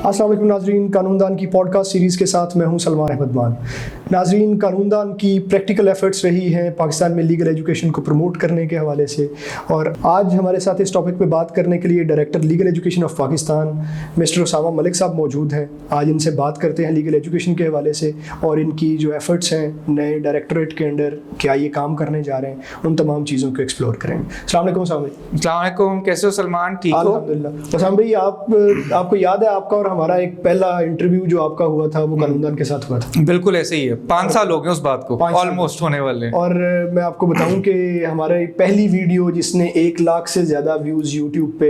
अस्सलाम वालेकुम नाजरीन, कानूनदान की पॉडकास्ट सीरीज़ के साथ मैं हूं सलमान अहमद मान। नाजरीन, कानूनदान की प्रैक्टिकल एफर्ट्स रही हैं पाकिस्तान में लीगल एजुकेशन को प्रमोट करने के हवाले से, और आज हमारे साथ इस टॉपिक पे बात करने के लिए director legal education of Pakistan mister Usama Malik साहब मौजूद हैं। आज इनसे बात करते हैं लीगल एजुकेशन के हवाले से और इनकी जो एफर्ट्स हैं नए डायरेक्टोरेट के अंडर, क्या ये काम करने जा रहे हैं, उन तमाम चीज़ों को एक्सप्लोर करेंगे। अस्सलाम वालेकुम उसामा भाई। अस्सलाम वालेकुम, कैसे हो सलमान? ठीक हो? अल्हम्दुलिल्लाह। उसामा भाई, आपको याद है आपका और हमारा एक पहला इंटरव्यू जो आपका हुआ था वो कानूनदान के साथ हुआ था? बिल्कुल ऐसे ही है। 5 साल हो गए उस बात को, ऑलमोस्ट होने वाले। और मैं आपको बताऊं कि हमारे पहली वीडियो जिसने 1 लाख से ज्यादा व्यूज यूट्यूब पे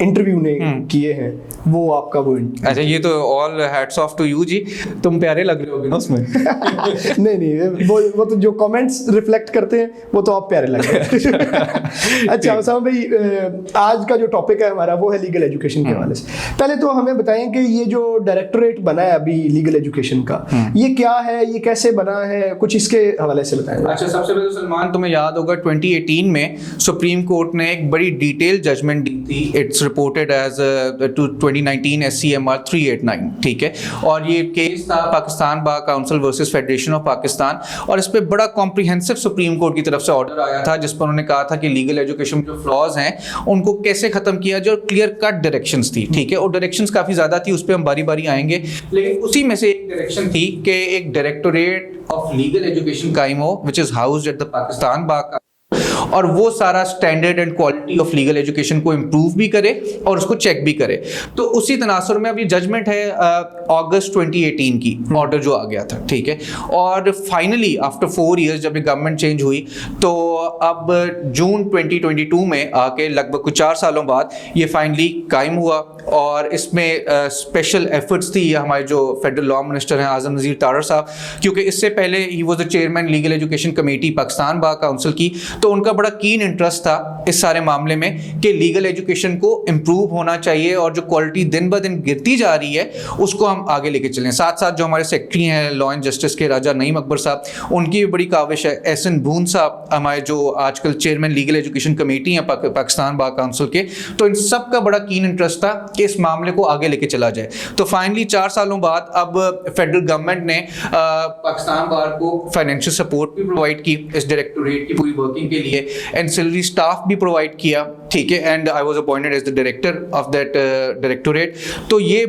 इंटरव्यू ने किए हैं वो आपका वो अच्छा, ये तो all hats off to you जी, तुम प्यारे लग रहे होगे ना उसमें। नहीं, वो तो जो कमेंट्स रिफ्लेक्ट करते हैं वो तो आप प्यारे लग रहे हैं। अच्छा उसामा भाई, आज का जो टॉपिक है हमारा वो है लीगल एजुकेशन के हवाले से। पहले तो हमें बताएं कि ये जो डायरेक्टोरेट बना है अभी लीगल एजुकेशन का, ये क्या है, ये कैसे बना है, कुछ इसके हवाले से बताएं। अच्छा, सबसे पहले सलमान, तुम्हें याद होगा 2018 में सुप्रीम कोर्ट ने एक बड़ी डिटेल जजमेंट दी थी। इट्स रिपोर्टेड एज 2019 SCMR 389, ठीक है। और ये केस था Pakistan bar council versus federation of Pakistan, और इस पे बड़ा कॉम्प्रिहेंसिव सुप्रीम कोर्ट की तरफ से ऑर्डर आया था जिस पर उन्होंने कहा था कि लीगल एजुकेशन में जो फ्लॉज हैं उनको कैसे खत्म किया जाए, और क्लियर कट डायरेक्शंस थी, ठीक है। और डायरेक्शंस काफी ज्यादा थी, उस पर हम बारी बारी आएंगे, लेकिन उसी में से एक डायरेक्शन थी कि एक डायरेक्टोरेट ऑफ लीगल एजुकेशन कायम हो, which is housed at the Pakistan bar, और वो सारा standard and quality of legal education को इम्प्रूव भी करे और उसको चेक भी करे। तो उसी तनासुर में अभी जजमेंट है अगस्त 2018 की, ऑर्डर जो आ गया था, ठीक है। और फाइनली आफ्टर 4 इयर्स जब ये गवर्नमेंट चेंज हुई तो अब जून 2022 में आके लगभग कुछ 4 सालों बाद ये फाइनली कायम हुआ। और इसमें स्पेशल एफर्ट्स थी हमारे जो फेडरल लॉ मिनिस्टर हैं आजम नज़ीर तारर साहब, क्योंकि इससे पहले he was the chairman legal education committee Pakistan bar council की, तो उनका बड़ा कीन इंटरेस्ट था इस सारे मामले में कि लीगल एजुकेशन को इम्प्रूव होना चाहिए और जो क्वालिटी दिन ब दिन गिरती जा रही है उसको हम आगे लेके चलें। साथ साथ जो हमारे सेक्रेटरी हैं लॉ एंड जस्टिस के राजा नईम अकबर साहब, उनकी भी बड़ी काविश है। एहसन बून साहब हमारे जो आजकल चेयरमैन लीगल एजुकेशन कमेटी हैं पाकिस्तान बार काउंसिल के, तो इन सब का बड़ा कीन इंटरेस्ट था कि इस मामले को आगे लेके चला जाए। तो फाइनली 4 सालों बाद अब फेडरल गवर्नमेंट ने पाकिस्तान बार को फाइनेंशियल सपोर्ट भी प्रोवाइड की इस डायरेक्टोरेट की पूरी वर्किंग के लिए, एंसिलरी स्टाफ भी प्रोवाइड किया, ठीक है। And I was appointed as the director of that directorate. तो ये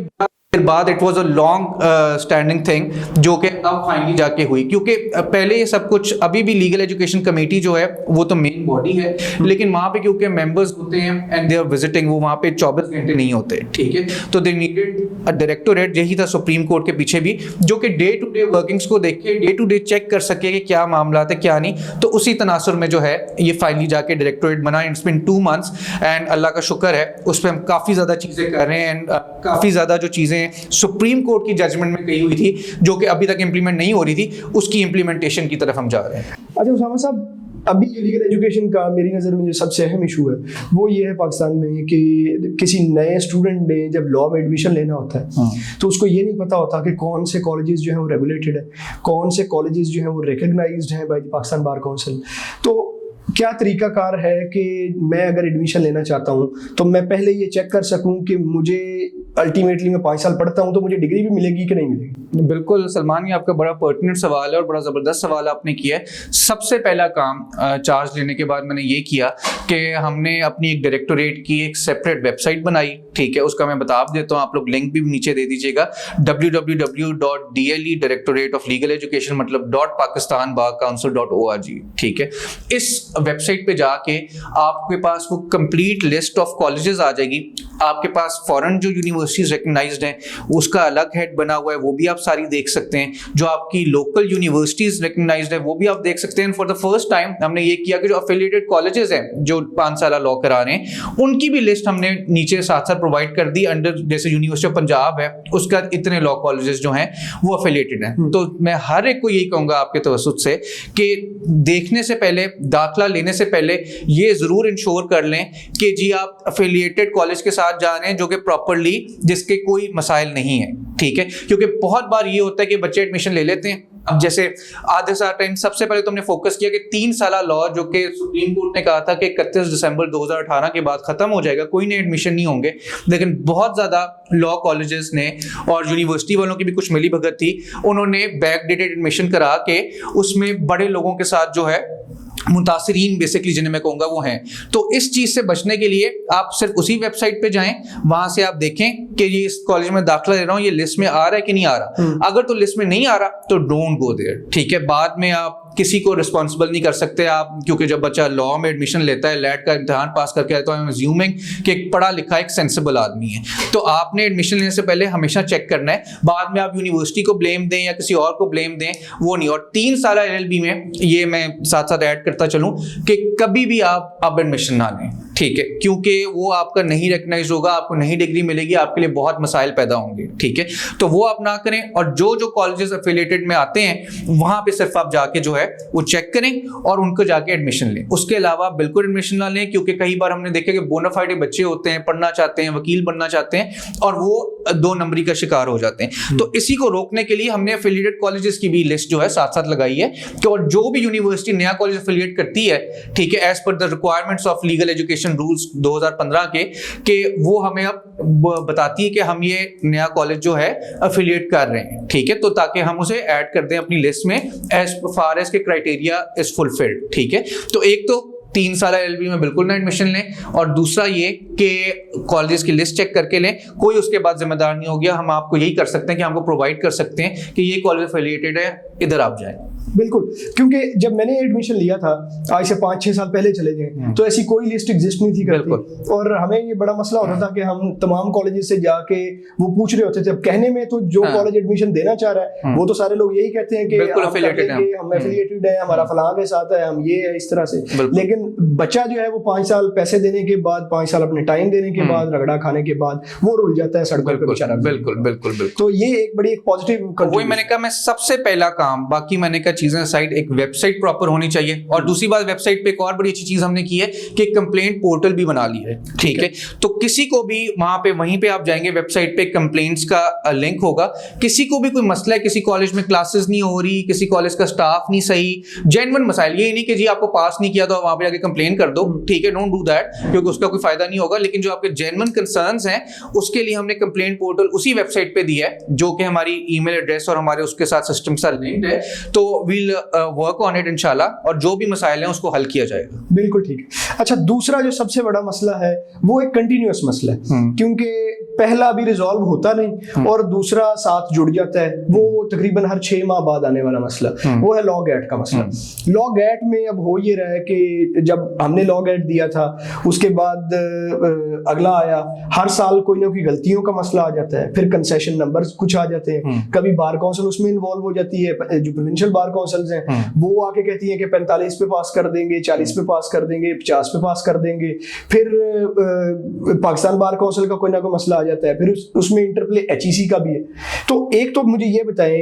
बाद it was a long standing thing जो कि अब फाइनली जाके हुई, क्योंकि पहले ये सब कुछ अभी भी लीगल एजुकेशन कमेटी जो है वो तो मेन बॉडी है, लेकिन वहाँ पे क्योंकि मेंबर्स होते हैं एंड दे आर विजिटिंग, वो वहाँ पे 24 घंटे नहीं होते, ठीक है। तो दे नीडेड अ डायरेक्टोरेट, यही था सुप्रीम कोर्ट के पीछे भी, जो कि डे टू डे वर्किंग्स को देख के डे टू डे चेक कर सके कि क्या मामला है क्या नहीं। तो उसी तनासुर में जो है ये फाइनली जाके डायरेक्टोरेट बना। इट्स बीन 2 months एंड अल्लाह का शुक्र है उस पर हम काफ़ी ज़्यादा चीज़ें कर रहे हैं, एंड काफ़ी ज़्यादा जो चीज़ें सुप्रीम कोर्ट की जजमेंट में कही हुई थी जो कि अभी तक इंप्लीमेंट नहीं हो रही थी, उसकी इंप्लीमेंटेशन की तरफ हम जा रहे हैं। अच्छा उसामा साहब, अभी लीगल एजुकेशन का मेरी नज़र में जो सबसे अहम इशू है वो ये है पाकिस्तान में कि किसी नए स्टूडेंट ने जब लॉ में एडमिशन लेना होता है तो उसको ये नहीं पता होता कि कौन से कॉलेजेस जो हैं वो रेगुलेटेड है, कौन से कॉलेजेस जो हैं वो रिकग्नाइज्ड हैं बाय पाकिस्तान बार काउंसिल। तो क्या तरीकाकार है कि मैं अगर एडमिशन लेना चाहता हूँ तो मैं पहले ये चेक कर सकूँ कि मुझे अल्टीमेटली मैं 5 साल पढ़ता हूँ तो मुझे डिग्री भी मिलेगी कि नहीं मिलेगी? बिल्कुल सलमान, ये आपका बड़ा पर्टिनेंट सवाल है और बड़ा ज़बरदस्त सवाल आपने किया है। सबसे पहला काम चार्ज लेने के बाद मैंने ये किया कि हमने अपनी एक डायरेक्टोरेट की एक सेपरेट वेबसाइट बनाई, ठीक है। उसका मैं बता देता हूँ, आप लोग लिंक भी नीचे दे दीजिएगा, www.DLE directorate of legal education मतलब .pakistanbarcouncil.org, ठीक है। इस वेबसाइट पे जाके आपके पास वो कंप्लीट लिस्ट ऑफ कॉलेजेस आ जाएगी। आपके पास फॉरेन जो यूनिवर्सिटीज रिकग्नाइज्ड हैं उसका अलग हेड बना हुआ है, वो भी आप सारी देख सकते हैं। जो आपकी लोकल यूनिवर्सिटीज रिकग्नाइज्ड है वो भी आप देख सकते हैं। फॉर द फर्स्ट टाइम हमने ये किया कि जो एफिलिएटेड कॉलेजेस हैं जो 5 साल लॉ करा रहे हैं उनकी भी लिस्ट हमने नीचे साथ साथ प्रोवाइड कर दी अंडर, जैसे यूनिवर्सिटी ऑफ पंजाब है उसका इतने लॉ कॉलेजेस जो हैं वो एफिलिएटेड हैं। तो मैं हर एक को यही कहूँगा आपके तवज्जुह से कि देखने से पहले, दाखिला लेने से पहले ये जरूर इंश्योर कर लें कि जी आप एफिलिएटेड कॉलेज के साथ जा रहे हैं जो कि प्रॉपरली, जिसके कोई मसाइल नहीं है, ठीक है। क्योंकि बहुत बार ये होता है कि बच्चे एडमिशन ले लेते हैं अब जैसे आधे साल टाइम सबसे पहले तो हमने फोकस किया कि 3 साल लॉ जो कि सुप्रीम कोर्ट ने कहा था कि 31 दिसंबर 2018 के बाद खत्म हो जाएगा, कोई नए एडमिशन नहीं होंगे, लेकिन बहुत ज्यादा लॉ कॉलेजेस ने और यूनिवर्सिटी वालों की भी कुछ मिली भगत थी, उन्होंने बैक डेटेड एडमिशन करा के उसमें बड़े लोगों के साथ जो है मुतासिरीन बेसिकली जिन्हें मैं कहूंगा वो हैं। तो इस चीज से बचने के लिए आप सिर्फ उसी वेबसाइट पे जाएं, वहां से आप देखें कि ये इस कॉलेज में दाखिला ले रहा हूं, ये लिस्ट में आ रहा है कि नहीं आ रहा। अगर तो लिस्ट में नहीं आ रहा तो डोंट गो देयर, ठीक है। बाद में आप किसी को रिस्पॉन्सिबल नहीं कर सकते आप, क्योंकि जब बच्चा लॉ में एडमिशन लेता है, लैट का इम्तिहान पास करके आता है, तो आई एम अज्यूमिंग कि एक पढ़ा लिखा एक सेंसिबल आदमी है, तो आपने एडमिशन लेने से पहले हमेशा चेक करना है। बाद में आप यूनिवर्सिटी को ब्लेम दें या किसी और को ब्लेम दें, वो नहीं। और 3 साल LLB में ये मैं साथ साथ ऐड करता चलूं कि कभी भी आप अब एडमिशन ना लें, ठीक है, क्योंकि वो आपका नहीं रिकग्नाइज होगा, आपको नहीं डिग्री मिलेगी, आपके लिए बहुत मसाइल पैदा होंगे, ठीक है। तो वो आप ना करें, और जो कॉलेजेस एफिलिएटेड में आते हैं वहां पे सिर्फ आप जाके जो है वो चेक करें और उनको जाके एडमिशन लें। उसके अलावा बिल्कुल एडमिशन ना लें, क्योंकि कई बार हमने देखा कि बोनाफाइड बच्चे होते हैं, पढ़ना चाहते हैं, वकील बनना चाहते हैं, और वो 2 नंबरी का शिकार हो जाते हैं। तो इसी को रोकने के लिए हमने एफिलिएटेड कॉलेजेस की भी लिस्ट जो है साथ साथ लगाई है कि और जो भी यूनिवर्सिटी नया कॉलेज एफिलिएट करती है, ठीक है, as per the requirements of legal education rules 2015 के वो हमें अब बताती है कि हम ये नया कॉलेज जो है एफिलिएट कर रहे हैं, ठीक है, तो ताकि हम उसे ऐड कर दें अपनी लिस्ट में एज फार एज के क्राइटेरिया इज फुलफिल्ड, ठीक है। तो एक तो 3 साल LLB में बिल्कुल ना एडमिशन लें, और दूसरा ये कि कॉलेजेस की लिस्ट चेक करके लें, कोई उसके बाद जिम्मेदार नहीं हो गया। हम आपको यही कर सकते हैं कि हमको प्रोवाइड कर सकते हैं कि ये कॉलेज एफिलिएटेड है, इधर आप जाएं। बिल्कुल, क्योंकि जब मैंने एडमिशन लिया था आज से 5-6 साल पहले चले गए, तो ऐसी कोई लिस्ट एग्जिस्ट नहीं थी करती, और हमें ये बड़ा मसला होता था कि हम तमाम कॉलेजेस से जाके वो पूछ रहे होते थे। अब कहने में तो जो कॉलेज एडमिशन देना चाह रहा है वो तो सारे लोग यही कहते हैं कि हम एफिलिएटेड है, हमारा फलां के साथ है, हम ये है, इस तरह से। लेकिन बच्चा जो है वो 5 साल पैसे देने के बाद, 5 साल अपने टाइम देने के बाद, रगड़ा खाने के बाद वो रुल जाता है सड़कों पे बेचारा। बिल्कुल बिल्कुल बिल्कुल। तो ये एक बड़ी पॉजिटिव, वही मैंने कहा, मैं सबसे पहला काम, बाकी मैंने कहा चीजें साइड, एक वेबसाइट प्रॉपर होनी चाहिए। और दूसरी बात, वेबसाइट पे एक और बड़ी अच्छी चीज हमने की है कि कंप्लेंट पोर्टल भी बना ली है, ठीक है। तो किसी को भी वहां पे, वहीं पे आप जाएंगे वेबसाइट पे, कंप्लेंट्स का लिंक होगा। किसी को भी कोई मसला है, किसी कॉलेज में क्लासेस नहीं हो रही, किसी कॉलेज का स्टाफ नहीं सही, जेन्युइन मसाइल, ये नहीं कि जी आपको पास नहीं किया तो वहां पे जाके कंप्लेन कर दो, ठीक है, डोंट डू दैट, क्योंकि उसका कोई फायदा नहीं होगा। लेकिन जो आपके जेन्युइन कंसर्न्स हैं उसके लिए हमने कंप्लेंट पोर्टल उसी वेबसाइट पे दिया है, जो कि हमारी ईमेल एड्रेस और हमारे उसके साथ सिस्टम से लिंक्ड है। तो वील वर्क ऑन इट इंशाल्लाह, और जो भी मसाइल हैं उसको हल किया जाएगा। बिल्कुल ठीक है। अच्छा, दूसरा जो सबसे बड़ा मसला है वो एक कंटिन्यूअस मसला है, क्योंकि पहला अभी रिजॉल्व होता नहीं और दूसरा साथ जुड़ जाता है। वो तकरीबन हर 6 माह बाद आने वाला मसला, वो है लॉ गैट का मसला। लॉ गैट में अब हो ये रहा है कि जब हमने लॉ गैट दिया था उसके बाद अगला आया, हर साल कोई ना कोई गलतियों का मसला आ जाता है, फिर कंसेशन नंबर्स कुछ आ जाते हैं, कभी बार काउंसिल उसमें इन्वॉल्व हो जाती है, जो प्रोविंशियल बार काउंसिल्स हैं वो आके कहती हैं कि 45 पे पास कर देंगे, 40 पे पास कर देंगे, 50 पे पास कर देंगे। फिर पाकिस्तान बार काउंसिल का कोई ना कोई मसला आ जाता है, फिर उसमें इंटरप्ले HEC का भी है। तो एक तो मुझे ये बताएं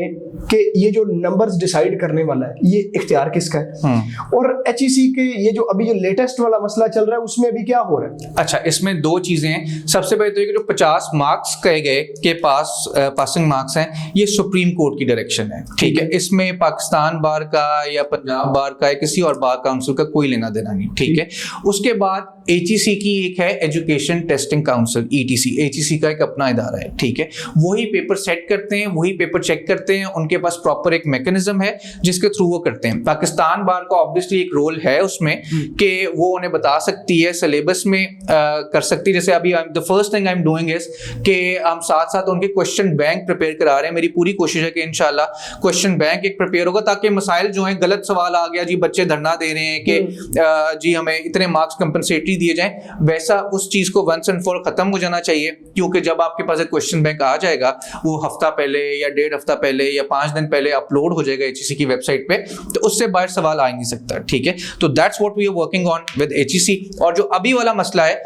कि ये जो नंबर्स डिसाइड करने वाला है ये इख्तियार किसका है, और HEC के ये जो अभी जो लेटेस्ट वाला मसला चल रहा है उसमें अभी क्या हो रहा है? अच्छा, इसमें 2 चीजें हैं। सबसे पहले तो ये कि जो 50 मार्क्स कहे गए के पासिंग मार्क्स हैं, ये सुप्रीम कोर्ट की डायरेक्शन है, ठीक है। इसमें पाकिस्तान बार का या पंजाब बार का या किसी और बार काउंसिल का कोई लेना देना नहीं, ठीक है। उसके बाद HEC की एक है education testing council, ETC, HEC का एक अपना इदारा है, ठीक है। वही पेपर सेट करते हैं, वही पेपर चेक करते हैं, उनके पास प्रॉपर एक मैकेनिज्म है जिसके थ्रू वो करते हैं। पाकिस्तान बार का ऑब्वियसली एक रोल है उसमें कि वो उन्हें बता सकती है, सिलेबस में कर सकती है। जैसे अभी the first thing I am doing is कि हम साथ साथ उनके क्वेश्चन बैंक प्रिपेयर करा रहे हैं। मेरी पूरी कोशिश है कि इंशाल्लाह क्वेश्चन बैंक एक प्रिपेयर होगा, ताकि मसाइल जो है, गलत सवाल आ गया जी, बच्चे धरना दे रहे हैं कि जी हमें इतने मार्क्स कंपनसेटरी दिए जाएं, वैसा उस चीज को वंस एंड फॉर खत्म हो जाना चाहिए। क्योंकि जब आपके पास एक क्वेश्चन बैंक आ जाएगा, वो हफ्ता पहले या 1.5 हफ्ता पहले या 5 दिन पहले अपलोड हो जाएगा HEC की वेबसाइट पे, तो उससे बाहर सवाल आ ही नहीं सकता, ठीक है। तो that's what we are working on with HEC। और जो अभी वाला मसला है,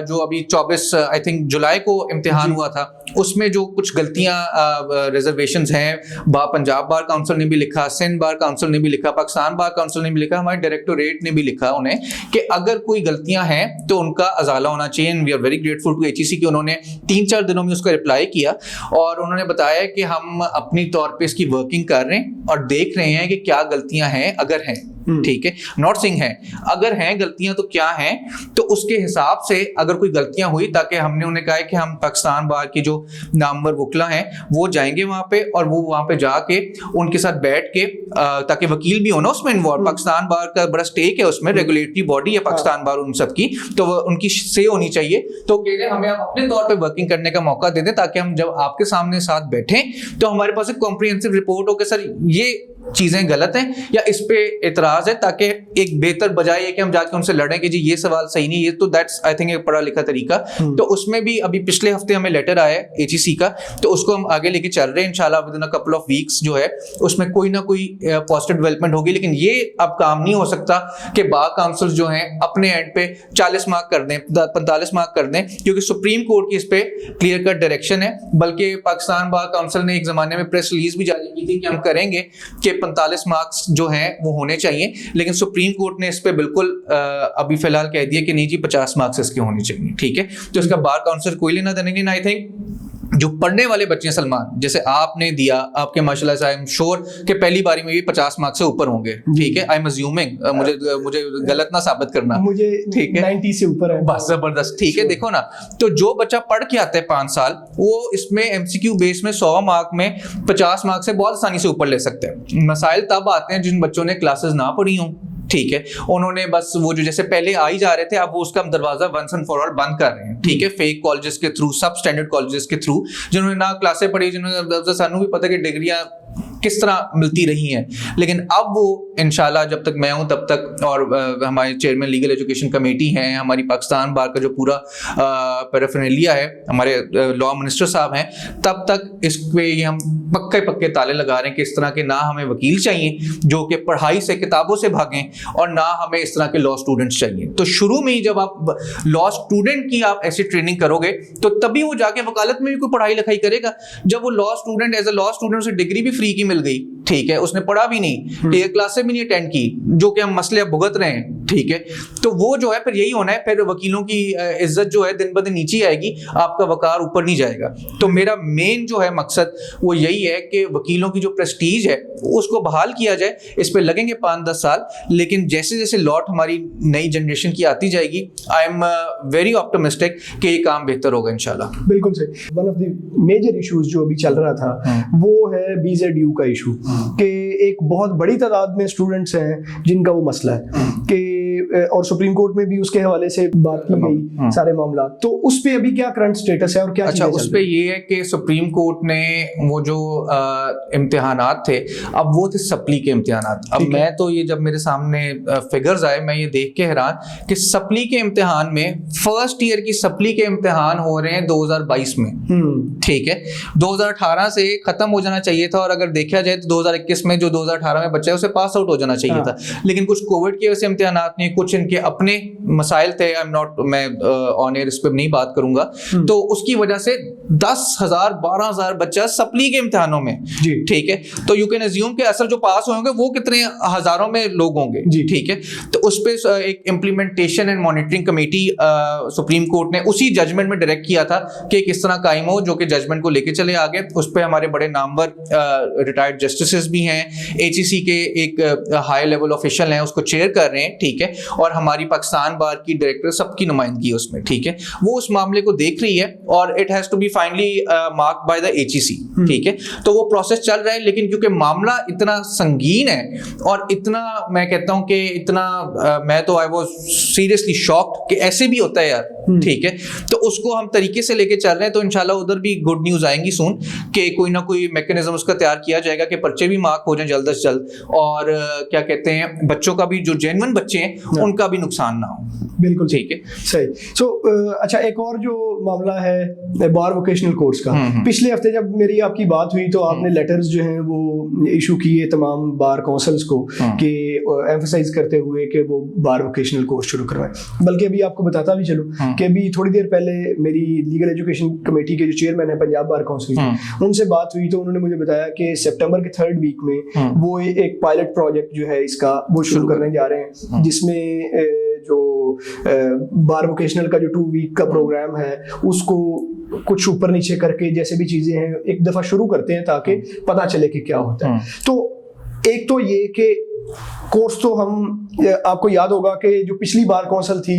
जो अभी 24 आई थिंक जुलाई को इम्तिहान हुआ था, उसमें जो कुछ गलतियां रिजर्वेशंस हैं, पंजाब बार काउंसिल ने भी लिखा, सिंध बार काउंसिल ने भी लिखा, पाकिस्तान बार काउंसिल ने भी लिखा, हमारे डायरेक्टोरेट ने भी लिखा उन्हें कि अगर कोई गलतियां हैं तो उनका अजाला होना चाहिए। And we are very grateful to HEC कि उन्होंने 3-4 दिनों में उसका रिप्लाई किया और उन्होंने बताया कि हम अपनी तौर पे इसकी वर्किंग कर रहे हैं और देख रहे हैं कि क्या गलतियां हैं, अगर हैं, ठीक है, नॉट सिंग है, अगर हैं गलतियां तो क्या हैं, तो उसके हिसाब से अगर कोई गलतियां हुई, ताकि हमने उन्हें कहा है कि हम पाकिस्तान बार की जो नामवर वकला हैं वो जाएंगे वहां पे और वो वहां पे जाके उनके साथ बैठ के ताकि वकील भी हो ना उसमें इन्वॉल्व, पाकिस्तान बार का बड़ा स्टेक है उसमें, रेगुलेटरी बॉडी है पाकिस्तान बार उन सबकी, तो उनकी से होनी चाहिए। तो कह रहे हमें आप अपने तौर पे वर्किंग करने का मौका दे दें ताकि हम जब आपके सामने साथ बैठें तो हमारे पास एक कॉम्प्रिहेंसिव रिपोर्ट हो कि सर ये चीजें गलत हैं या इस पे एतराज है, ताकि एक बेहतर बजाय है कि हम जाके उनसे लड़ें कि जी ये सवाल सही नहीं, ये तो दैट्स आई थिंक एक पढ़ा लिखा तरीका। तो उसमें भी अभी पिछले हफ्ते हमें लेटर आया है एचईसी का, तो उसको हम आगे लेके चल रहे हैं इंशाल्लाह with in a couple of weeks, जो है उसमें कोई ना कोई पॉजिटिव डेवलपमेट होगी। लेकिन ये अब काम नहीं हो सकता कि बार काउंसिल जो हैं अपने एंड पे 40 मार्क कर दें, 45 मार्क कर दें, क्योंकि सुप्रीम कोर्ट की इस पे क्लियर कट डायरेक्शन है। बल्कि पाकिस्तान बार काउंसिल ने एक जमाने में प्रेस रिलीज भी जारी की थी कि हम करेंगे कि 45 मार्क्स जो हैं वो होने चाहिए, लेकिन सुप्रीम कोर्ट ने इस पे बिल्कुल अभी फिलहाल कह दिया कि नहीं जी 50 मार्क्स इसके होने चाहिए, ठीक है। तो इसका बार काउंसिल कोई लेना देना नहीं। आई थिंक जो पढ़ने वाले बच्चे हैं सलमान, जैसे आपने दिया, आपके माशाल्लाह से आई एम श्योर कि पहली बारी में भी 50 मार्क्स से ऊपर होंगे, ठीक है। आई एम अज्यूमिंग, मुझे गलत ना साबित करना, मुझे ठीक है 90 से ऊपर है, बस जबरदस्त, ठीक है। देखो ना, तो जो बच्चा पढ़ के आता है 5 साल, वो इसमें एमसीक्यू बेस में 100 मार्क में 50 मार्क से बहुत आसानी से ऊपर ले सकते हैं। मसाइल तब आते हैं जिन बच्चों ने क्लासेस ना पढ़ी हों, ठीक है, उन्होंने बस वो जो जैसे पहले आ ही जा रहे थे, अब वो उसका दरवाजा वंस एंड फॉर ऑल बंद कर रहे हैं, ठीक है, फेक कॉलेजेस के थ्रू, सब स्टैंडर्ड कॉलेजेस के थ्रू, जिन्होंने ना क्लासें पढ़ी, जिन्होंने सानू भी पता कि डिग्रियां किस तरह मिलती रही हैं। लेकिन अब वो इंशाल्लाह जब तक मैं हूं तब तक, और हमारे चेयरमैन लीगल एजुकेशन कमेटी हैं, हमारी पाकिस्तान बार का जो पूरा पैराफर्नेलिया है, हमारे लॉ मिनिस्टर साहब हैं, तब तक इस पे हम पक्के ताले लगा रहे हैं कि इस तरह के ना हमें वकील चाहिए जो कि पढ़ाई से, किताबों से भागें, और ना हमें इस तरह के लॉ स्टूडेंट्स चाहिए। तो शुरू में ही जब आप लॉ स्टूडेंट की आप ऐसी ट्रेनिंग करोगे तो तभी वो जाके वकालत में भी कोई पढ़ाई लिखाई करेगा। जब वो law student as a law student उसे डिग्री भी फ्री की मिल गई, ठीक है, उसने पढ़ा भी नहीं, ठीक है, क्लासें भी नहीं अटेंड की, जो कि हम मसले अब भुगत रहे हैं, ठीक है, तो वो जो है फिर यही होना है, फिर वकीलों की इज्जत जो है दिन ब दिन नीचे आएगी, आपका वकार ऊपर नहीं जाएगा। तो मेरा मेन जो है मकसद वो यही है कि वकीलों की जो प्रेस्टीज है उसको बहाल किया जाए। इस पे लगेंगे 5-10 साल, लेकिन जैसे जैसे लॉट हमारी नई जनरेशन की आती जाएगी, आई एम वेरी ऑप्टिमिस्टिक कि ये काम बेहतर होगा इंशाल्लाह। बिल्कुल सही। One of the major issues जो अभी चल रहा था वो है BZU का इशू, कि एक बहुत बड़ी तादाद में स्टूडेंट्स हैं जिनका वो मसला है कि, और सुप्रीम कोर्ट में भी उसके हवाले से बात की गई सारे मामला। तो उस पे अभी क्या करंट स्टेटस है और क्या? अच्छा, उस पे ये है कि सुप्रीम कोर्ट ने वो जो इम्तिहानात थे, अब वो थे सप्ली के इम्तिहानात। अब मैं तो ये जब मेरे सामने फिगर्स आए, मैं ये देख के हैरान कि सप्ली के इम्तिहान में, फर्स्ट ईयर की सप्ली के इम्तिहान हो रहे हैं 2022 में, ठीक है। 2018 से खत्म हो जाना चाहिए था, और अगर देखा जाए तो 2021 में जो 2018 में बच्चा है उसे पास आउट हो जाना चाहिए था, लेकिन कुछ कोविड की वजह से इम्तिहानात नहीं, कुछ इनके अपने मसाइल थे, मैं ऑन एयर इस पे नहीं बात करूंगा, तो उसकी वजह से 10,000 12,000 बच्चा सप्ली के इम्तिहानों में, ठीक है। तो यू कैन अज्यूम कि असल जो पास होंगे वो कितने हजारों में लोग होंगे, ठीक है। तो उस पे एक implementation and monitoring committee supreme court ने उसी जजमेंट में डायरेक्ट किया था कि किस तरह कायम हो, जो कि जजमेंट को लेके चले आगे। उस पे हमारे बड़े नामवर रिटायर्ड जस्टिसेस भी हैं, एचईसी के एक हाई लेवल ऑफिशियल हैं, उसको चेयर कर रहे हैं, ठीक है, और हमारी पाकिस्तान बार की डायरेक्टर सबकी नुमाइंदगी उसमें, ठीक है। वो उस मामले को देख रही है और it has to be finally marked by the HEC, ठीक है। तो वो प्रोसेस चल रहा है, लेकिन क्योंकि मामला इतना संगीन है और इतना, मैं कहता हूं कि इतना मैं तो आई वाज सीरियसली शॉक्ड कि ऐसे भी होता है यार, ठीक है। तो उसको हम तरीके से लेके चल रहे हैं, तो इंशाल्लाह उधर भी गुड न्यूज आएंगी सून कि कोई ना कोई मैकेनिज्म उसका तैयार किया जाएगा कि पर्चे भी मार्क हो जाए जल्द से जल्द, और क्या कहते हैं, बच्चों का भी, जो जेन्युइन बच्चे हैं उनका भी नुकसान ना हो। बिल्कुल ठीक है, सही। सो अच्छा, एक और जो मामला है बार वोकेशनल कोर्स का, पिछले हफ्ते जब मेरी आपकी बात हुई तो आपने लेटर्स जो हैं वो इशू किए तमाम बार काउंसिल्स को कि एम्फसाइज करते हुए कि वो बार वोकेशनल कोर्स शुरू करवाएं। बल्कि अभी आपको बताता भी चलो कि अभी थोड़ी देर पहले मेरी लीगल एजुकेशन कमेटी के जो चेयरमैन है पंजाब बार काउंसिल के, उनसे बात हुई तो उन्होंने मुझे बताया कि सितंबर के 3rd वीक में वो एक पायलट प्रोजेक्ट जो है इसका वो शुरू करने जा रहे हैं, जिसमें जो बार वोकेशनल का जो 2 वीक का प्रोग्राम है उसको कुछ ऊपर नीचे करके जैसे भी चीजें हैं एक दफा शुरू करते हैं ताकि पता चले कि क्या होता है। तो एक तो ये कि कोर्स तो हम, आपको याद होगा कि जो पिछली बार कौंसल थी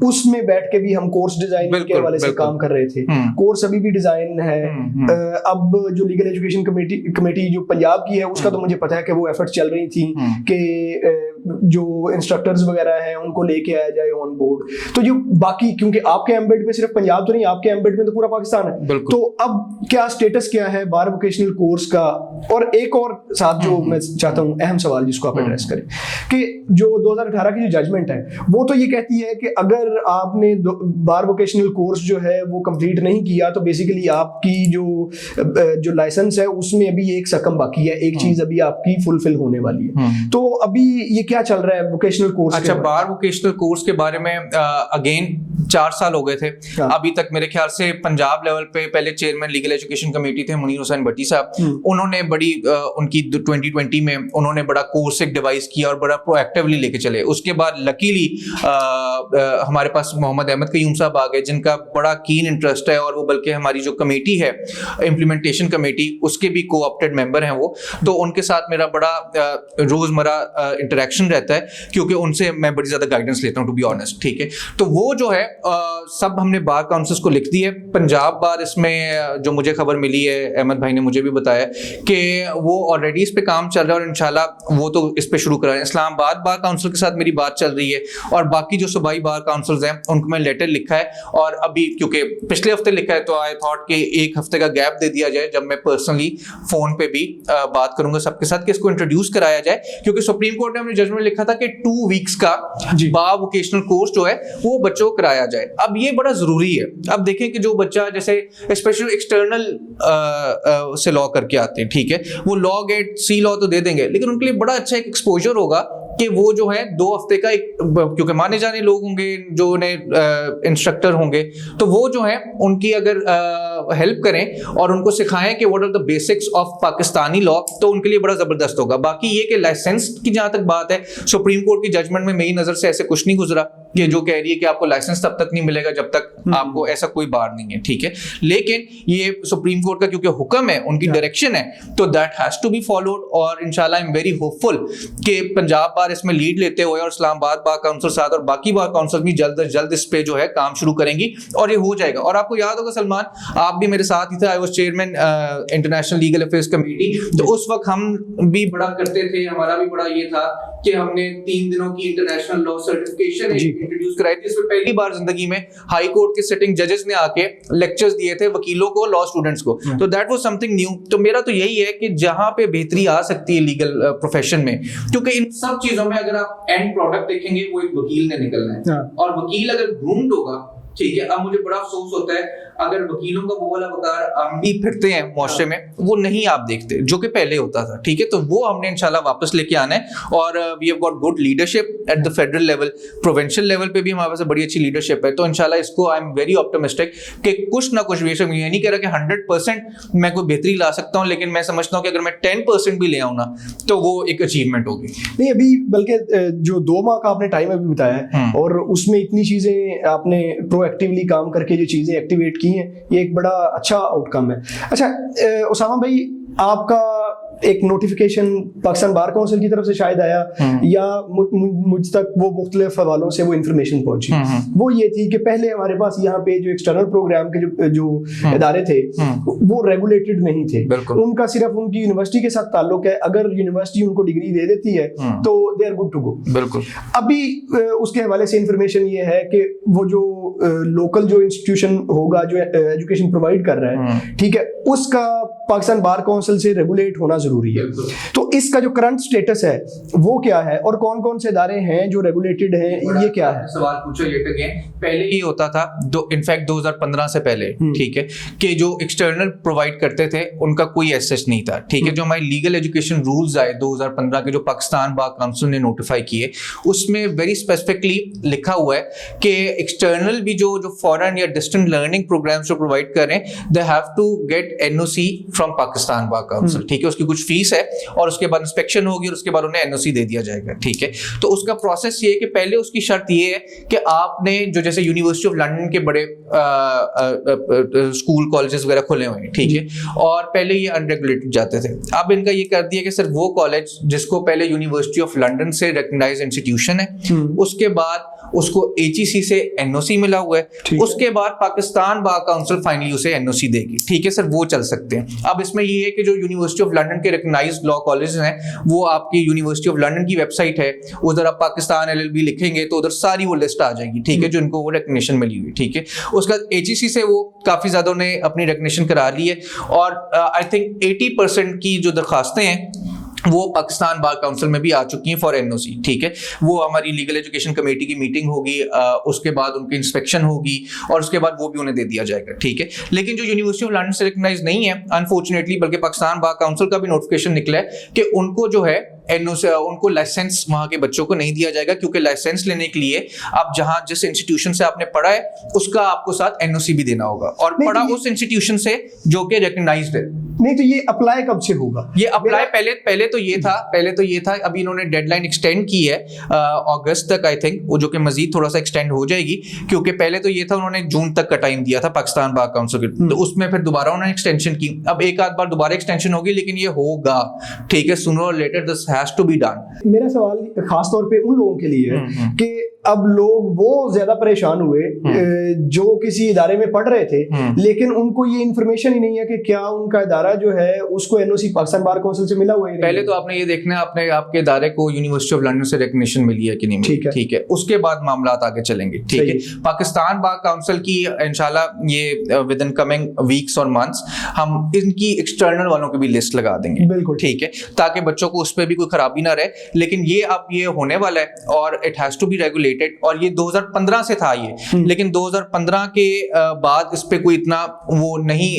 उसमें बैठ के भी हम कोर्स डिजाइन के हवाले से काम कर रहे थे। कोर्स अभी भी डिजाइन है। अब जो लीगल एजुकेशन कमेटी जो पंजाब की है उसका तो मुझे पता है कि वो एफर्ट चल रही थी कि जो इंस्ट्रक्टर्स वगैरह हैं उनको लेके आया जाए ऑन बोर्ड। तो जो बाकी, क्योंकि आपके एम्बेड में सिर्फ पंजाब तो नहीं, आपके एम्बेड में तो पूरा पाकिस्तान है, तो अब क्या स्टेटस क्या है बार वोकेशनल कोर्स का। और एक और साथ जो मैं चाहता हूँ अहम सवाल जिसको आप एड्रेस करें कि जो 2018 की जो जजमेंट है वो तो ये कहती है कि अगर आपने बार वोकेशनल कोर्स जो है वो कंप्लीट नहीं किया तो बेसिकली आपकी जो लाइसेंस है उसमें अभी एक सकम बाकी है, एक चीज अभी आपकी फुलफिल होने वाली है। तो अभी ये क्या चल रहा है वोकेशनल कोर्स? अच्छा, बार वोकेशनल कोर्स के बारे में अगेन 4 साल हो गए थे। अभी तक मेरे ख्याल से पंजाब लेवल पे पहले चेयरमैन लीगल एजुकेशन कमेटी थे मुनीर हुसैन भट्टी साहब, उन्होंने बड़ी उनकी 2020 में उन्होंने बड़ा कोर्स एक डिवाइस किया और बड़ा प्रोएक्टिवली लेके चले। उसके बाद लकीली हमारे पास मोहम्मद अहमद कयूम साहब आ गए जिनका बड़ा कीन इंटरेस्ट है और वो बल्कि हमारी जो कमेटी है इम्प्लीमेंटेशन कमेटी उसके भी को-ऑप्टेड मेंबर हैं वो। तो उनके साथ मेरा बड़ा रोजमर्रा इंटरेक्शन रहता है क्योंकि उनसे मैं बड़ी ज्यादा गाइडेंस लेता हूं टू बी ऑनेस्ट। ठीक है, तो वो जो है सब हमने बार काउंसिल्स को लिख दी है। पंजाब बार इसमें जो मुझे खबर मिली है, अहमद भाई ने मुझे भी बताया कि वो ऑलरेडी इस पे काम चल रहा है और इंशाल्लाह वो तो इस पे शुरू करा है। इस्लामाबाद बार काउंसिल के साथ मेरी बात चल रही है और बाकी जो सूबाई बार काउंसिल्स हैं उनको मैं लेटर लिखा है और अभी क्योंकि पिछले हफ्ते लिखा है तो आई थॉट कि एक हफ्ते का गैप दे दिया जाए जब मैं पर्सनली फोन पे भी बात करूंगा सबके साथ कि इसको इंट्रोड्यूस कराया जाए, क्योंकि सुप्रीम कोर्ट ने अपने जजमेंट लिखा था कि 2 वीक्स का बार वोकेशनल कोर्स जो है वो बच्चों को कराया जाए। अब ये बड़ा जरूरी है। अब देखें कि जो बच्चा जैसे स्पेशल एक्सटर्नल से लॉ करके आते हैं, ठीक है, वो लॉ गेट सी लॉ तो दे देंगे लेकिन उनके लिए बड़ा अच्छा एक एक्सपोजर होगा कि वो जो है 2 हफ्ते का एक, क्योंकि माने जाने लोग होंगे जो उन्हें इंस्ट्रक्टर होंगे तो वो जो है उनकी अगर हेल्प करें और उनको सिखाएं कि what are the basics of Pakistani law तो उनके लिए बड़ा जबरदस्त होगा। बाकी ये कि लाइसेंस की जहां तक बात है, सुप्रीम कोर्ट की जजमेंट में मेरी नजर से ऐसे कुछ नहीं गुजरा कि जो कह रही है कि आपको लाइसेंस तब तक नहीं मिलेगा जब तक आपको ऐसा कोई बार नहीं है। ठीक है, लेकिन ये सुप्रीम कोर्ट का क्योंकि हुक्म है, उनकी डायरेक्शन है, तो that has to be followed और इंशाल्लाह आई एम वेरी होपफुल कि पंजाब बार इसमें लीड लेते हुए और इस्लामाबाद बार काउंसिल साथ और बाकी बार काउंसिल भी जल्द से जल्द इस पे जो है काम शुरू करेंगी और ये हो जाएगा। और आपको याद होगा सलमान, आप भी मेरे साथ ही थे, I was chairman international legal affairs committee, तो उस वक्त हम भी बड़ा करते थे, हमारा भी बड़ा ये था कि हमने 3 दिनों की इंटरनेशनल लॉ सर्टिफिकेशन इंट्रोड्यूस कराई थी। इसमें पहली बार जिंदगी में हाई कोर्ट के सिटिंग जजेस ने आके लेक्चर्स दिए थे वकीलों को, लॉ स्टूडेंट्स को, तो दैट वाज समथिंग न्यू। तो मेरा तो यही है कि जहां पे बेहतरी आ सकती है लीगल प्रोफेशन में, क्योंकि इन सब चीजों में अगर आप एंड प्रोडक्ट देखेंगे वो एक वकील ने निकलना है और वकील अगर ग्रूम्ड होगा, ठीक है। अब मुझे बड़ा अफसोस होता है अगर वकीलों का वो वाला वकार हम भी फिरते हैं मुआशरे में, वो नहीं आप देखते जो कि पहले होता था। ठीक है, तो वो हमने इंशाल्लाह वापस लेके आना है और we have got good leadership at the federal level, provincial level पे भी हमारे पास बड़ी अच्छी लीडरशिप है। तो इंशाल्लाह इसको आई एम वेरी ऑप्टिमिस्टिक कि कुछ ना कुछ बेशक मैं नहीं कह रहा कि 100% मैं कोई बेहतरी ला सकता हूँ, लेकिन मैं समझता हूँ कि अगर मैं 10% भी ले आऊँ ना तो वो एक अचीवमेंट होगी। नहीं, अभी बल्कि जो 2 माह का आपने टाइम अभी बताया है और उसमें इतनी चीजें आपने प्रोएक्टिवली काम करके जो चीजें एक्टिवेट की हैं, ये एक बड़ा अच्छा आउटकम है। अच्छा उसामा भाई, आपका एक नोटिफिकेशन पाकिस्तान बार काउंसिल की तरफ से शायद आया या मुझ तक वो मुख्तलिफ हवालों से वो इंफॉर्मेशन पहुंची, वो ये थी कि पहले हमारे पास यहाँ पे जो एक्सटर्नल प्रोग्राम के जो इदारे थे वो रेगुलेटेड नहीं थे, उनका सिर्फ उनकी यूनिवर्सिटी के साथ ताल्लुक है, अगर यूनिवर्सिटी उनको डिग्री दे देती है तो they are good to go. बिल्कुल। अभी उसके हवाले से इंफॉर्मेशन ये है कि वो जो लोकल जो इंस्टीट्यूशन होगा जो एजुकेशन प्रोवाइड कर रहा है, ठीक है, उसका पाकिस्तान बार काउंसिल से रेगुलेट होना जरूरी है। तो इसका जो करंट स्टेटस है वो क्या है और कौन कौन से इदारे हैं जो रेगुलेटेड हैं, ये क्या है? सवाल पूछो ये अगेन। पहले ये होता था इनफैक्ट 2015 से पहले, ठीक है, कि जो एक्सटर्नल प्रोवाइड करते थे उनका कोई एसेस नहीं था, ठीक है। जो हमारे लीगल एजुकेशन रूल्स आए 2015 के, जो पाकिस्तान बार काउंसिल ने नोटिफाई किए, उसमें वेरी स्पेसिफिकली लिखा हुआ है कि एक्सटर्नल भी जो फॉरेन या डिस्टेंट लर्निंग प्रोग्राम्स जो प्रोवाइड कर रहे हैं, they have to get NOC from Pakistan bar council, ठीक है। उसकी कुछ फीस है और उसके बाद इंस्पेक्शन होगी और उसके बाद उन्हें एनओसी दे दिया जाएगा, ठीक है। तो उसका प्रोसेस ये है कि पहले उसकी शर्त ये है कि आपने जो जैसे यूनिवर्सिटी ऑफ लंदन के बड़े स्कूल कॉलेजेस वगैरह खुले हुए हैं, ठीक है, और पहले ये अनरेगुलेटेड जाते थे। अब इनका ये कर दिया कि सिर्फ वो कॉलेज जिसको पहले यूनिवर्सिटी ऑफ लंदन से रिकॉग्नाइज्ड इंस्टीट्यूशन है, उसके बाद उसको एचईसी से एनओसी मिला हुआ है, उसके बाद पाकिस्तान बार काउंसिल फाइनली उसे एनओसी देगी, ठीक है सर, वो चल सकते हैं। अब इसमें ये है कि जो यूनिवर्सिटी ऑफ लंदन के रिकॉग्नाइज्ड लॉ कॉलेज हैं, वो आपकी यूनिवर्सिटी ऑफ लंदन की वेबसाइट है, उधर आप पाकिस्तान एलएलबी लिखेंगे तो उधर सारी वो लिस्ट आ जाएगी, ठीक है, जो इनको वो रिकॉग्निशन मिली हुई, ठीक है। उसके बाद एचईसी से वो काफी ज्यादा ने अपनी रिकॉग्निशन करा ली है, और आई थिंक 80% की जो दरखास्तें हैं वो पाकिस्तान बार काउंसिल में भी आ चुकी हैं फॉर एनओसी, ठीक है। वो हमारी लीगल एजुकेशन कमेटी की मीटिंग होगी, उसके बाद उनकी इंस्पेक्शन होगी और उसके बाद वो भी उन्हें दे दिया जाएगा, ठीक है। लेकिन जो यूनिवर्सिटी ऑफ लंदन से रिकॉग्नाइज नहीं है अनफॉर्चुनेटली, बल्कि पाकिस्तान बार काउंसिल का भी नोटिफिकेशन निकला है कि उनको जो है एनओसी, उनको लाइसेंस वहां के बच्चों को नहीं दिया जाएगा, क्योंकि लाइसेंस लेने के लिए आप जहां जिस इंस्टीट्यूशन से आपने पढ़ा है उसका आपको साथ एनओसी भी देना होगा, और पढ़ा उस इंस्टीट्यूशन से जो कि रिकॉग्नाइज्ड है। नहीं तो ये अप्लाई कब से होगा? ये अप्लाई पहले तो ये था, अभी इन्होंने डेडलाइन एक्सटेंड की है अगस्त तक, आई थिंक, वो जो कि मजीद थोड़ा सा एक्सटेंड हो जाएगी, क्योंकि पहले तो ये था उन्होंने जून तक का टाइम दिया था पाकिस्तान बार काउंसिल के, तो उसमें फिर दोबारा उन्होंने एक्सटेंशन की। अब एक आध बार दोबारा एक्सटेंशन होगी, लेकिन ये होगा, ठीक है, सूनर और later this has to be done. मेरा सवाल खास तौर पे उन लोगों के लिए है कि अब लोग वो ज्यादा परेशान हुए जो किसी इदारे में पढ़ रहे थे, लेकिन उनको ये इन्फॉर्मेशन ही नहीं है कि क्या उनका इदारा जो है उसको एनओसी पाकिस्तान बार काउंसिल से मिला हुआ है। पहले तो आपने ये देखना है आपने आपके इदारे को यूनिवर्सिटी ऑफ लंदन से रिकॉग्निशन मिली है कि नहीं मिली, ठीक है, उसके बाद मामला आगे चलेंगे, ठीक है। पाकिस्तान बार काउंसिल की इंशाल्लाह ये विद इन कमिंग वीक्स और मंथ्स हम इनकी एक्सटर्नल वालों की भी लिस्ट लगा देंगे, बिल्कुल, ठीक है, ताकि बच्चों को उस पर भी कोई खराबी ना रहे। लेकिन ये अब ये होने वाला है और it has to be regulated, और ये 2015 से था ये, लेकिन 2015 के बाद इस पे कोई इतना वो नहीं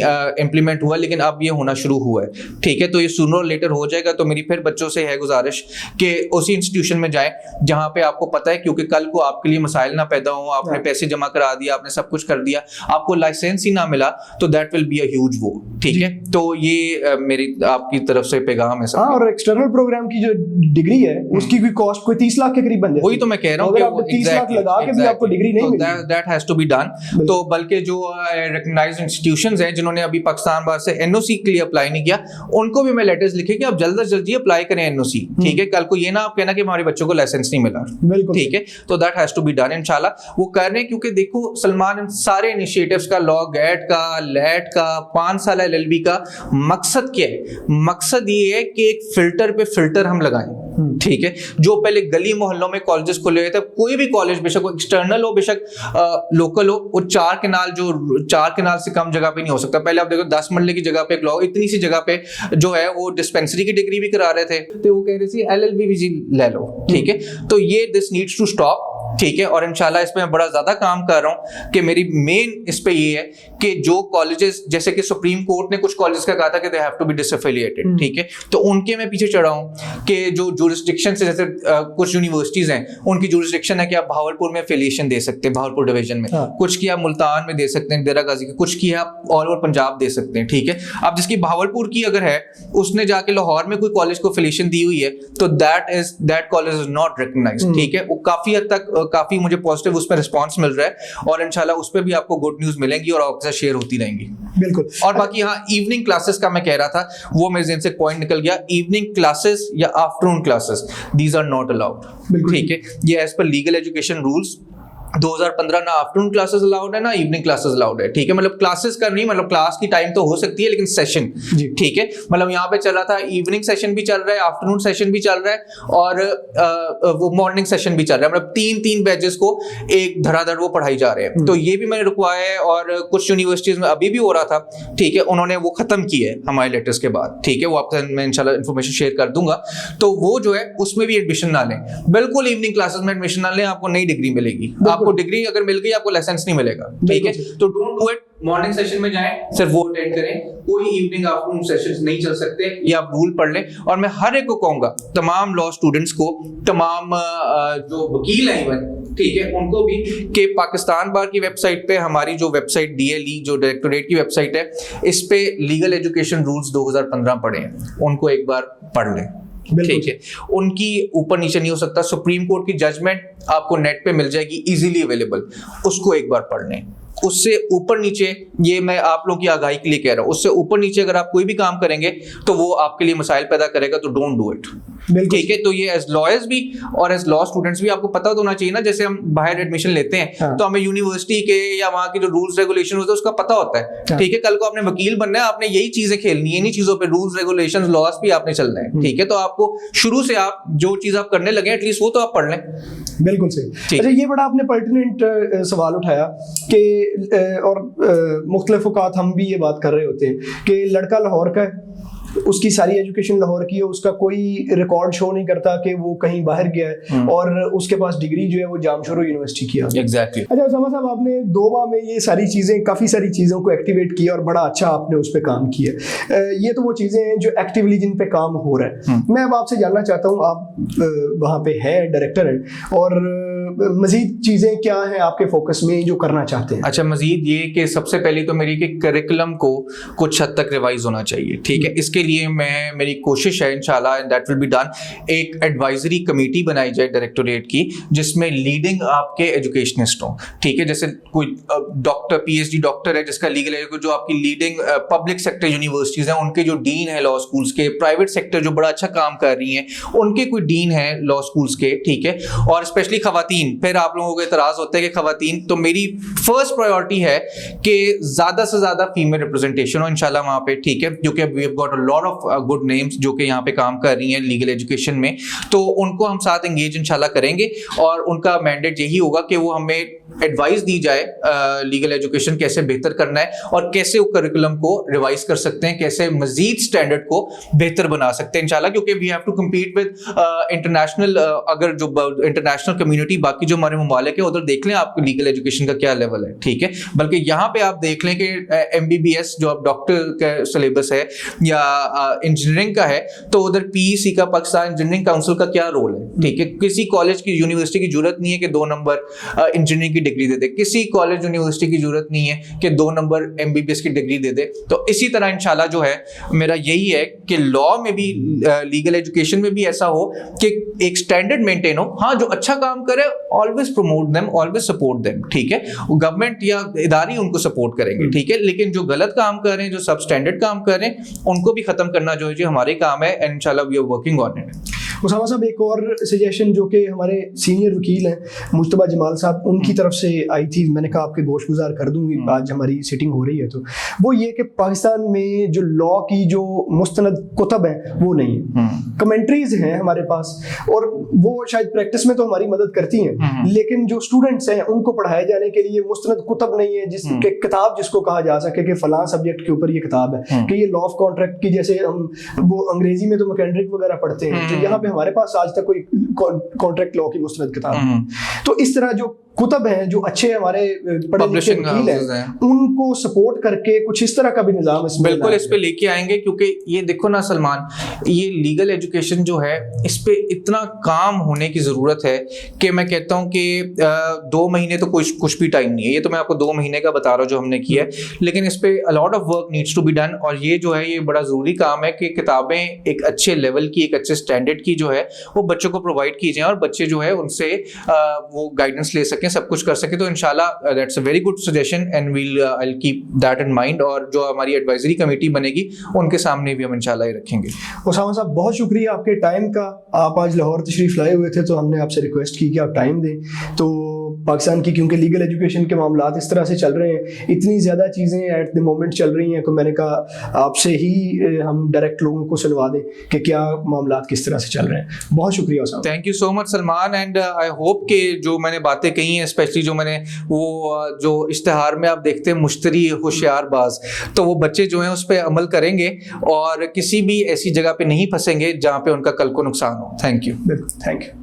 इंप्लीमेंट हुआ, लेकिन अब ये होना शुरू हुआ है, ठीक है। तो ये सूनर और लेटर हो जाएगा। तो मेरी फिर बच्चों से है गुजारिश कि उसी इंस्टीट्यूशन में जाएं जहां पे आपको पता है, क्योंकि कल को आपके लिए मसाइल ना पैदा हो, आपने पैसे जमा करा दिया, आपने सब कुछ कर दिया, आपको लाइसेंस ही ना मिला, तो that will be a huge वो, ठीक है। तो ये मेरी आपकी तरफ से पैगाम है सब। और एक्सटर्नल प्रोग्राम की जो डिग्री है उसकी भी कॉस्ट कोई 30 लाख के करीब बन जाती है। वही तो मैं कह रहा हूँ, 30 लाख लगा के भी आपको डिग्री नहीं मिलेगी। That has to be done. तो बल्कि जो रिकॉग्नाइज्ड इंस्टीट्यूशंस हैं जिन्होंने अभी पाकिस्तान बार से एनओसी के लिए अप्लाई नहीं किया, उनको भी मैं लेटर्स लिखे कि आप जल्द से जल्दी अप्लाई करें एनओसी, ठीक है। कल को ये ना आप कहना कि हमारे बच्चों को लाइसेंस नहीं मिला, ठीक है। तो that has to be done इंशाल्लाह। वो कर रहे हैं, क्योंकि देखो सलमान, इन सारे इनिशिएटिव्स का, लॉ गैट का, लेट का, 5 साल एलएलबी का मकसद क्या है? मकसद ये है कि एक फिल्टर पे फिल्टर हम लगाएं, ठीक है। जो पहले गली मोहल्लों में कॉलेजेस खुले हुए थे, कोई भी कॉलेज बेशक वो एक्सटर्नल हो बेशक लोकल हो, वो 4 कनाल से कम जगह पे नहीं हो सकता। पहले आप देखो 10 मरले की जगह पे एक लॉ, इतनी सी जगह पे जो है वो डिस्पेंसरी की डिग्री भी करा रहे थे, तो वो कह रहे थे एलएलबी भी ले लो, ठीक है। तो ये दिस नीड्स टू स्टॉप, ठीक है। और इंशाल्लाह इस पे मैं बड़ा ज्यादा काम कर रहा हूं कि मेरी मेन इस पे ये है कि जो कॉलेजेस, जैसे कि सुप्रीम कोर्ट ने कुछ कॉलेज का कहा था कि दे हैव टू बी डिसएफिलिएटेड, ठीक है, तो उनके मैं पीछे चढ़ा हूं कि जो जुरिस्डिक्शन से, जैसे कुछ यूनिवर्सिटीज हैं उनकी जुरिस्डिक्शन है कि आप भावलपुर में एफिलिएशन दे सकते हैं, भावलपुर डिवीजन में, कुछ की आप मुल्तान में दे सकते हैं, देरा गाजी की, कुछ की आप ऑल ओवर पंजाब दे सकते हैं, ठीक है। अब जिसकी भावलपुर की अगर है, उसने जाके लाहौर में कोई कॉलेज को एफिलिएशन दी हुई है, तो that college is not recognised, ठीक है। वो काफी हद तक काफी मुझे पॉजिटिव उसमें रिस्पांस मिल रहा है, और इंशाल्लाह उस पे भी आपको गुड न्यूज मिलेंगी और आपके साथ शेयर होती रहेंगी, बिल्कुल। और बाकी हाँ, इवनिंग क्लासेस का मैं कह रहा था, वो मेरे ज़हन से पॉइंट निकल गया। इवनिंग क्लासेस या afternoon classes, these are not allowed, ठीक है। ये as per legal education rules 2015 ना आफ्टरनून क्लासेस अलाउड है ना इवनिंग क्लासेस अलाउड है, ठीक है। मतलब क्लासेस का नहीं, मतलब क्लास की टाइम तो हो सकती है, लेकिन सेशन, ठीक है। मतलब यहाँ पे चल रहा था इवनिंग सेशन भी चल रहा है, आफ्टरनून सेशन भी चल रहा है, और वो मॉर्निंग सेशन भी चल रहा है। मतलब 3-3 बैचेस को एक धड़ाधड़ वो पढ़ाई जा रहे हैं। तो ये भी मैंने रुकवाया है, और कुछ यूनिवर्सिटीज में अभी भी हो रहा था, ठीक है, उन्होंने वो खत्म किया है हमारे लेटर्स के बाद, ठीक है। वो आपसे मैं इंशाल्लाह इन्फॉर्मेशन शेयर कर दूंगा। तो वो जो है उसमें भी एडमिशन ना लें, बिल्कुल इवनिंग क्लासेस में एडमिशन ना लें, आपको नई डिग्री मिलेगी। आपको डिग्री अगर मिल गई, आपको लाइसेंस नहीं मिलेगा, ठीक है। तो don't do it, morning session में जाएं, सिर्फ वो अटेंड करें, कोई इवनिंग आफ्टरनून सेशंस नहीं चल सकते, ये आप रूल पढ़ लें। और मैं हर एक को कहूंगा, तमाम लॉ स्टूडेंट्स को, तमाम जो वकील हैं इवन, ठीक है, उनको भी, कि पाकिस्तान बार की वेबसाइट पे, हमारी जो वेबसाइट DLE जो डायरेक्टोरेट की वेबसाइट है, इस पे लीगल एजुकेशन रूल्स 2015 पढ़े हैं, उनको एक बार पढ़ लें, ठीक है। उनकी ऊपर नीचे नहीं हो सकता। सुप्रीम कोर्ट की जजमेंट आपको नेट पे मिल जाएगी, इजीली अवेलेबल, उसको एक बार पढ़ लें। उससे ऊपर नीचे, ये मैं आप लोगों की आगाही के लिए कह रहा हूं, उससे ऊपर नीचे अगर आप कोई भी काम करेंगे तो वो आपके लिए मसाइल पैदा करेगा, तो डोंट डू इट, ठीक है। तो ये एज लॉयर्स भी और एज लॉ स्टूडेंट्स भी आपको पता होना चाहिए ना, जैसे हम बाहर एडमिशन लेते हैं, हाँ। तो हमें यूनिवर्सिटी के या वहां के जो रूल्स रेगुलेशन होते हैं उसका पता होता है, हाँ। ठीक है। कल को आपने वकील बनना है, आपने यही चीजें खेलनी है, इन्हीं चीजों पे रूल्स रेगुलेशंस लॉस भी आपने चलना है, ठीक है। तो आपको शुरू से आप जो चीज आप करने लगे एटलीस्ट वो तो आप पढ़ लें। बिल्कुल सही। अच्छा, ये बड़ा आपने पर्टिनेंट सवाल उठाया कि और मुख्तलिफ औकात हम भी ये बात कर रहे होते हैं कि लड़का लाहौर का है, उसकी सारी एजुकेशन लाहौर की है, उसका कोई रिकॉर्ड शो नहीं करता कि वो कहीं बाहर गया है, और उसके पास डिग्री जो है वो जामशोरो यूनिवर्सिटी की है। एग्जैक्टली। अच्छा उसामा साहब, आपने 2 माह में ये सारी चीज़ें, काफ़ी सारी चीज़ों को एक्टिवेट किया और बड़ा अच्छा आपने उस पर काम किया। ये तो वो चीज़ें हैं जो एक्टिवली जिन पे काम हो रहा है। मैं अब आपसे जानना चाहता हूँ, आप वहाँ पे हैं, डायरेक्टर हैं, और मजीद चीज़ें क्या हैं आपके फोकस में जो करना चाहते हैं? अच्छा, मजीद ये कि सबसे पहले तो मेरी कि करिकुलम को कुछ हद तक रिवाइज होना चाहिए, ठीक है। इसके लिए मेरी कोशिश है इंशाल्लाह, and that will be done, एक एडवाइजरी कमेटी बनाई जाए डायरेक्टोरेट की, जिसमें लीडिंग आपके एजुकेशनिस्ट हों, ठीक है। जैसे कोई डॉक्टर, PhD डॉक्टर है जिसका लीगल है, जो आपकी लीडिंग पब्लिक सेक्टर यूनिवर्सिटीज हैं, उनके जो डीन है लॉ स्कूल्स के, प्राइवेट सेक्टर जो बड़ा अच्छा काम कर रही हैं, उनके कोई डीन है लॉ स्कूल्स के, ठीक है। और स्पेशली खवातीन, फिर आप लोगों को इतराज होता है कि खवातीन, तो मेरी फर्स्ट प्रायोरिटी है कि ज्यादा से ज्यादा फीमेल रिप्रेजेंटेशन हो इंशाल्लाह वहां पे, ठीक है, क्योंकि we have got a lot of good names जो कि यहाँ पे काम कर रही हैं लीगल एजुकेशन में, तो उनको हम साथ एंगेज इंशाल्लाह करेंगे, और उनका मैंडेट यही होगा कि वो हमें एडवाइस दी जाए लीगल एजुकेशन कैसे बेहतर करना है, और कैसे वो करिकुलम को रिवाइज कर सकते हैं, कैसे मजीद स्टैंडर्ड को बेहतर बना सकते हैं इंशाल्लाह, क्योंकि we have to compete with international, अगर जो इंटरनेशनल कम्युनिटी, बाकी जो हमारे ममालिक है, उधर देख लें आपको लीगल एजुकेशन का क्या लेवल है, ठीक है। बल्कि यहाँ पे आप देख लें कि MBBS जो अब डॉक्टर का सिलेबस है या इंजीनियरिंग का है, तो उधर PEC का, पाकिस्तान इंजीनियरिंग काउंसिल का क्या रोल है, ठीक है। किसी कॉलेज की, यूनिवर्सिटी की जरूरत नहीं है कि 2 नंबर इंजीनियरिंग की डिग्री दे दे, किसी कॉलेज यूनिवर्सिटी की जरूरत नहीं है कि 2 नंबर MBBS की डिग्री दे दे। तो इसी तरह इंशाल्लाह जो है मेरा यही है कि लॉ में भी, लीगल एजुकेशन में भी ऐसा हो कि एक स्टैंडर्ड मेंटेन हो। हाँ, जो अच्छा काम करे always promote them, always support them, ठीक है। गवर्नमेंट या इदारे उनको सपोर्ट करेंगे, ठीक है, लेकिन जो गलत काम कर रहे हैं, जो सब स्टैंडर्ड काम कर रहे हैं, उनको भी खत्म करना जो है जो हमारे काम है, एंड इंशाल्लाह we are working on it. Usama साहब, एक और सजेशन जो कि हमारे सीनियर वकील हैं मुज्तबा जमाल साहब, उनकी तरफ से आई थी, मैंने कहा आपके गोशगुजार कर दूंगी, आज हमारी सिटिंग हो रही है, तो वो ये कि पाकिस्तान में जो लॉ की जो मुस्तनद कुतब है वो नहीं है, कमेंट्रीज हैं हमारे पास, और वो शायद प्रैक्टिस में तो हमारी मदद करती हैं, लेकिन जो स्टूडेंट्स हैं उनको पढ़ाए जाने के लिए मुस्तनद कुतब नहीं है, जिसके किताब जिसको कहा जा सके कि फलां सब्जेक्ट के ऊपर ये किताब है, कि ये लॉ ऑफ कॉन्ट्रैक्ट की, जैसे हम वो अंग्रेजी में तो मैकेंड्रिक वगैरह पढ़ते हैं, तो यहाँ पे हमारे पास आज तक कोई कॉन्ट्रैक्ट लॉ की मुस्तनद किताब है। तो इस तरह जो कुतब हैं, जो अच्छे हमारे पढ़े लिखे वकील हैं, उनको सपोर्ट करके कुछ इस तरह का भी निजाम इसमें बिल्कुल इस पे लेके आएंगे, क्योंकि ये देखो ना सलमान, ये लीगल एजुकेशन जो है, इस पे इतना काम होने की जरूरत है कि मैं कहता हूँ कि 2 महीने तो कुछ भी टाइम नहीं है। ये तो मैं आपको 2 महीने का बता रहा हूँ जो हमने किया है, लेकिन इस पे a lot of work needs to be done, और ये जो है ये बड़ा जरूरी काम है कि किताबें एक अच्छे लेवल की, एक अच्छे स्टैंडर्ड की जो है वो बच्चों को प्रोवाइड की जाए, और बच्चे जो है उनसे वो गाइडेंस ले सकें, सब कुछ कर सके। तो इंशाल्लाह that's a very good suggestion, and I will keep that in mind, और जो हमारी एडवाइजरी कमेटी बनेगी उनके सामने भी हम इंशाल्लाह ये रखेंगे। उसामा साहब, बहुत शुक्रिया आपके टाइम का। आप आज लाहौर तशरीफ लाए हुए थे, तो हमने आपसे रिक्वेस्ट की कि आप टाइम दें। तो पाकिस्तान की, क्योंकि लीगल एजुकेशन के मामलात इस तरह से चल रहे हैं, इतनी ज़्यादा चीज़ें एट द मोमेंट चल रही हैं, तो मैंने कहा आपसे ही हम डायरेक्ट लोगों को सुनवा दें कि क्या मामलात किस तरह से चल रहे हैं। बहुत शुक्रिया साहब। Thank you so much Salman, and I hope कि जो मैंने बातें कही हैं, स्पेशली जो मैंने वो जो इश्तिहार में आप देखते हैं मुश्तरी होशियार बाज, तो वो बच्चे जो हैं उस पर अमल करेंगे और किसी भी ऐसी जगह पे नहीं फंसेंगे जहाँ पे उनका कल को नुकसान हो। Thank you. बिल्कुल, थैंक यू।